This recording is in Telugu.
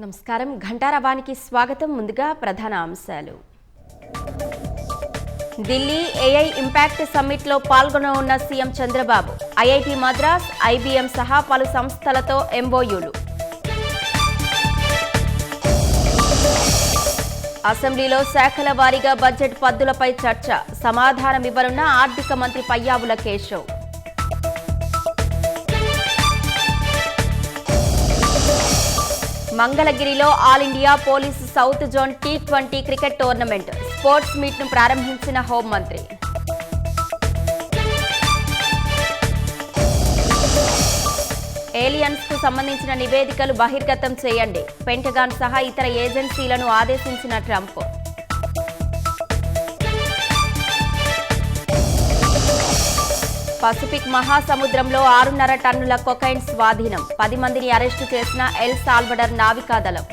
నమస్కారం ఘంటారవానికి స్వాగతం. ముందుగా ప్రధాన అంశాలు. ఢిల్లీ ఏఐ ఇంపాక్ట్ సమ్మిట్ లో పాల్గొననున్న CM Chandrababu. IIT Madras, IBM సహా పలు సంస్థలతో ఎంఓయూలు. అసెంబ్లీలో శాఖల వారీగా బడ్జెట్ పద్దులపై చర్చ. సమాధానమివ్వనున్న ఆర్థిక మంత్రి పయ్యావుల కేశవ్. మంగళగిరిలో all India police south zone T20 cricket tournament. Sports meet ను ప్రారంభించిన హోంమంత్రి. ఏలియన్స్ కు సంబంధించిన నివేదికలు బహిర్గతం చేయండి. పెంటగాన్ సహా ఇతర ఏజెన్సీలను ఆదేశించిన ట్రంప్. పసిఫిక్ మహాసముద్రంలో 6.5 టన్నుల కొకైన్ స్వాధీనం. 10 మందిని అరెస్టు చేసిన ఎల్ సాల్వడర్ నావికాదళం.